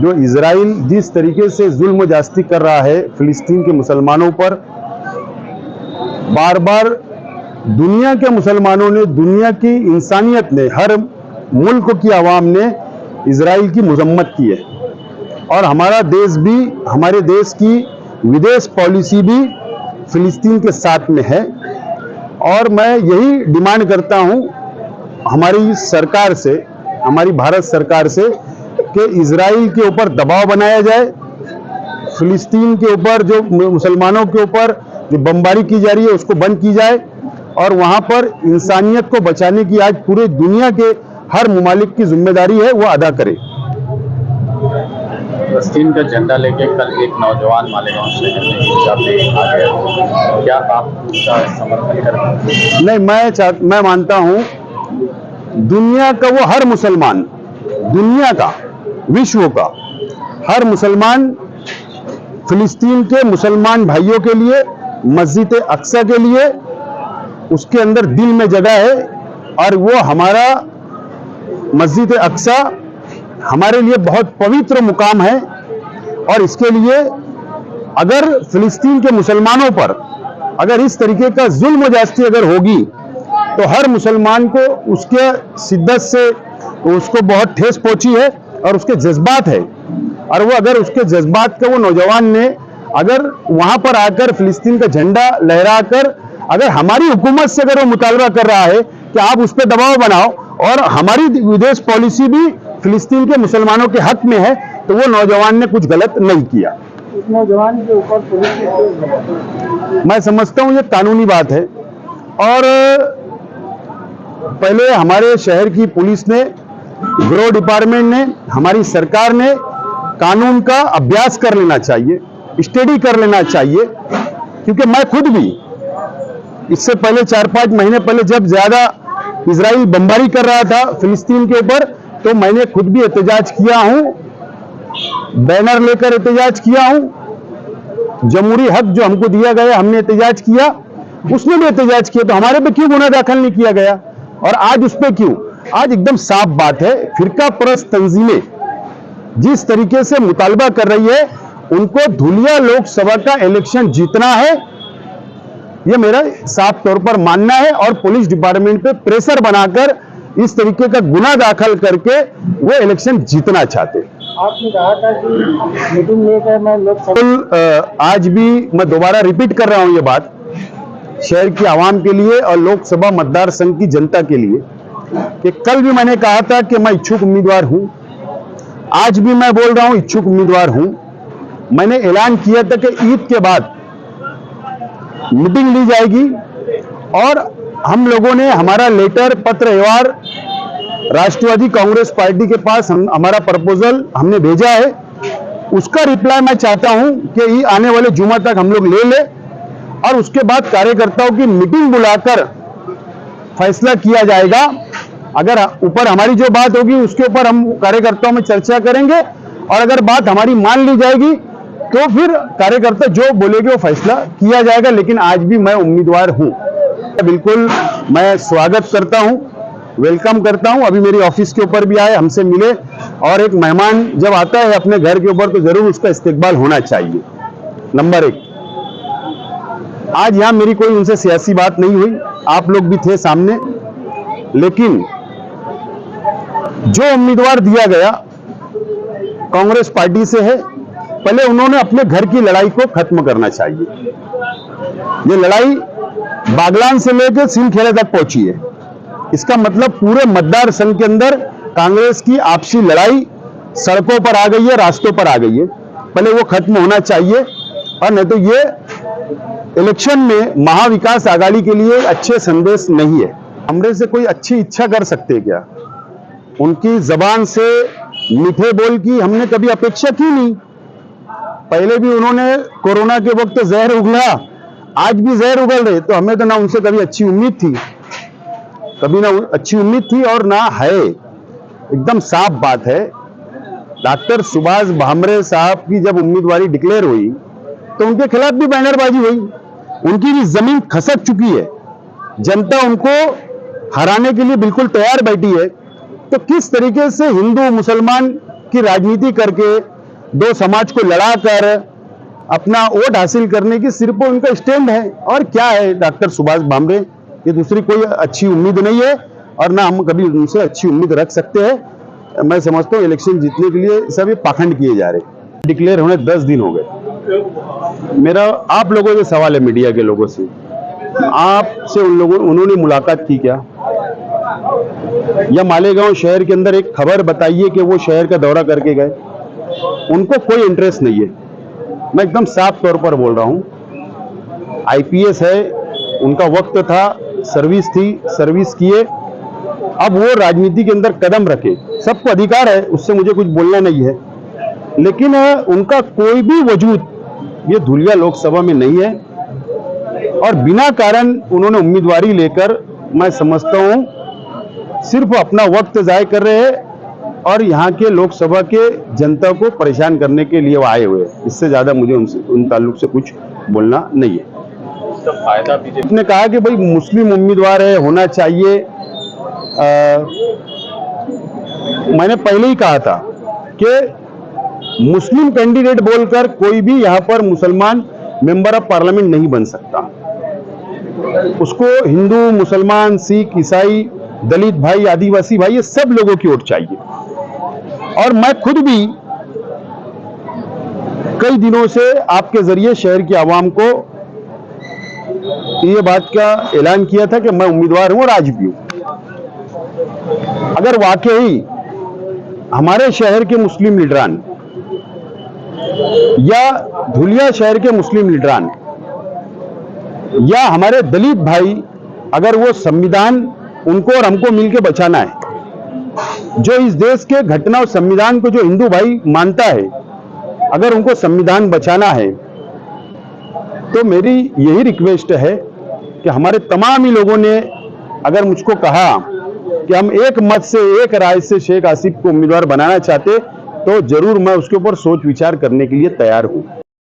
जो इजराइल जिस तरीके से जुल्म जास्ती कर रहा है फिलिस्तीन के मुसलमानों पर, बार बार दुनिया के मुसलमानों ने, दुनिया की इंसानियत ने, हर मुल्क की आवाम ने इजराइल की मजम्मत की है। और हमारा देश भी, हमारे देश की विदेश पॉलिसी भी फिलिस्तीन के साथ में है। और मैं यही डिमांड करता हूं हमारी सरकार से, हमारी भारत सरकार से, कि इजराइल के ऊपर दबाव बनाया जाए, फिलिस्तीन के ऊपर जो मुसलमानों के ऊपर जो बमबारी की जा रही है उसको बंद की जाए, और वहां पर इंसानियत को बचाने की आज पूरे दुनिया के हर मुमालिक की जिम्मेदारी है, वो अदा करे। फिलिस्तीन का झंडा लेके कल एक नौजवान मालेगांव शहर में आ गया, क्या आप उसका समर्थन करें? नहीं, मैं मानता हूं दुनिया का वो हर मुसलमान, दुनिया का, विश्व का हर मुसलमान फिलिस्तीन के मुसलमान भाइयों के लिए, मस्जिद अक्सा के लिए उसके अंदर दिल में जगह है। और वो हमारा मस्जिद अक्सा हमारे लिए बहुत पवित्र मुकाम है। और इसके लिए अगर फिलिस्तीन के मुसलमानों पर अगर इस तरीके का जुल्म जास्ती अगर होगी तो हर मुसलमान को उसके शिद्दत से उसको बहुत ठेस पहुंची है और उसके जज्बात है। और वो अगर उसके जज्बात का वो नौजवान ने अगर वहां पर आकर फिलिस्तीन का झंडा लहराकर अगर हमारी हुकूमत से अगर वो मुतालबा कर रहा है कि आप उस पर दबाव बनाओ और हमारी विदेश पॉलिसी भी फिलिस्तीन के मुसलमानों के हक में है, तो वो नौजवान ने कुछ गलत नहीं किया। उस नौजवान के ऊपर पुलिस, मैं समझता हूं ये कानूनी बात है। और पहले हमारे शहर की पुलिस ने, गृह डिपार्टमेंट ने, हमारी सरकार ने कानून का अभ्यास कर लेना चाहिए, स्टडी कर लेना चाहिए। क्योंकि मैं खुद भी इससे पहले 4-5 महीने पहले जब ज्यादा इजराइल बमबारी कर रहा था फिलिस्तीन के ऊपर, तो मैंने खुद भी एहतजाज किया हूं, बैनर लेकर एहतजाज किया हूं। जमहूरी हक जो हमको दिया गया हमने एहतजाज किया, उसने भी एहतजाज किया। तो हमारे पे क्यों गुनाह दाखिल नहीं किया गया? और आज उस पर क्यों? आज एकदम साफ बात है, फिरका परस्त तंजीमें जिस तरीके से मुतालबा कर रही है, उनको धुलिया लोकसभा का इलेक्शन जीतना है, यह मेरा साफ तौर पर मानना है। और पुलिस डिपार्टमेंट पे प्रेशर बनाकर इस तरीके का गुनाह दाखिल करके वो इलेक्शन जीतना चाहते। आपने कहा था कि मीटिंग लेकर मैं लोकसभा, आज भी मैं दोबारा रिपीट कर रहा हूं ये बात शहर की आवाम के लिए और लोकसभा मतदार संघ की जनता के लिए, कि कल भी मैंने कहा था कि मैं इच्छुक उम्मीदवार हूं, आज भी मैं बोल रहा हूं इच्छुक उम्मीदवार हूं। मैंने ऐलान किया था कि ईद के बाद मीटिंग ली जाएगी और हम लोगों ने हमारा लेटर, पत्र व्यवहार राष्ट्रवादी कांग्रेस पार्टी के पास हमारा प्रपोजल हमने भेजा है। उसका रिप्लाई मैं चाहता हूं कि आने वाले जुमा तक हम लोग ले ले और उसके बाद कार्यकर्ताओं की मीटिंग बुलाकर फैसला किया जाएगा। अगर ऊपर हमारी जो बात होगी उसके ऊपर हम कार्यकर्ताओं में चर्चा करेंगे, और अगर बात हमारी मान ली जाएगी तो फिर कार्यकर्ता जो बोलेंगे वो फैसला किया जाएगा। लेकिन आज भी मैं उम्मीदवार हूं, बिल्कुल मैं स्वागत करता हूं, वेलकम करता हूं। अभी मेरी ऑफिस के ऊपर भी आए, हमसे मिले, और एक मेहमान जब आता है अपने घर के ऊपर तो जरूर उसका इस्तेकबाल होना चाहिए। नंबर 1, आज यहां मेरी कोई उनसे सियासी बात नहीं हुई, आप लोग भी थे सामने, लेकिन जो उम्मीदवार दिया गया कांग्रेस पार्टी से है, पहले उन्होंने अपने घर की लड़ाई को खत्म करना चाहिए। ये लड़ाई बागलान से लेकर सिंधखेड़ा तक पहुंची है। इसका मतलब पूरे मतदार संघ के अंदर कांग्रेस की आपसी लड़ाई सड़कों पर आ गई है, रास्तों पर आ गई है। पहले वो खत्म होना चाहिए, और नहीं तो ये इलेक्शन में महाविकास आघाड़ी के लिए अच्छे संदेश नहीं है। हमरे से कोई अच्छी इच्छा कर सकते क्या? उनकी जबान से मीठे बोल की हमने कभी अपेक्षा की नहीं। पहले भी उन्होंने कोरोना के वक्त जहर उगला, आज भी जहर उगल रहे, तो हमें तो ना उनसे कभी अच्छी उम्मीद थी, कभी ना अच्छी उम्मीद थी और ना है। एकदम साफ बात है। डॉक्टर सुभाष भामरे साहब की जब उम्मीदवारी डिक्लेयर हुई तो उनके खिलाफ भी बैनरबाजी हुई, उनकी भी जमीन खसक चुकी है, जनता उनको हराने के लिए बिल्कुल तैयार बैठी है। तो किस तरीके से हिंदू मुसलमान की राजनीति करके दो समाज को लड़ाकर अपना वोट हासिल करने की सिर्फ उनका स्टैंड है। और क्या है डॉक्टर सुभाष भामरे, ये दूसरी कोई अच्छी उम्मीद नहीं है और ना हम कभी उनसे अच्छी उम्मीद रख सकते हैं। मैं समझता हूँ इलेक्शन जीतने के लिए सब ये पाखंड किए जा रहे। डिक्लेयर होने 10 दिन हो गए। मेरा आप लोगों से सवाल है, मीडिया के लोगों से, आपसे उन्होंने मुलाकात की क्या? या मालेगांव शहर के अंदर एक खबर बताइए कि वो शहर का दौरा करके गए। उनको कोई इंटरेस्ट नहीं है। मैं एकदम साफ तौर पर बोल रहा हूं। आईपीएस है, उनका वक्त था, सर्विस थी, सर्विस किए, अब वो राजनीति के अंदर कदम रखे, सबको अधिकार है, उससे मुझे कुछ बोलना नहीं है। लेकिन उनका कोई भी वजूद ये धुलिया लोकसभा में नहीं है और बिना कारण उन्होंने उम्मीदवारी लेकर, मैं समझता हूं सिर्फ अपना वक्त जाया कर रहे हैं और यहाँ के लोकसभा के जनता को परेशान करने के लिए वो आए हुए हैं। इससे ज्यादा मुझे उन ताल्लुक से कुछ बोलना नहीं है। इसका फायदा बीजेपी ने कहा कि भाई मुस्लिम उम्मीदवार है, होना चाहिए। मैंने पहले ही कहा था कि मुस्लिम कैंडिडेट बोलकर कोई भी यहाँ पर मुसलमान मेंबर ऑफ पार्लियामेंट नहीं बन सकता। उसको हिंदू, मुसलमान, सिख, ईसाई, दलित भाई, आदिवासी भाई, ये सब लोगों की वोट चाहिए। और मैं खुद भी कई दिनों से आपके जरिए शहर की आवाम को ये बात का ऐलान किया था कि मैं उम्मीदवार हूं और आज भी हूं। अगर वाकई हमारे शहर के मुस्लिम लीडरान या धुलिया शहर के मुस्लिम लीडरान या हमारे दलित भाई, अगर वो संविधान उनको और हमको मिलकर बचाना है, जो इस देश के घटना और संविधान को जो हिंदू भाई मानता है, अगर उनको संविधान बचाना है, तो मेरी यही रिक्वेस्ट है कि हमारे तमाम ही लोगों ने अगर मुझको कहा कि हम एक मत से, एक राय से शेख आसिफ को उम्मीदवार बनाना चाहते, तो जरूर मैं उसके ऊपर सोच विचार करने के लिए तैयार हूं।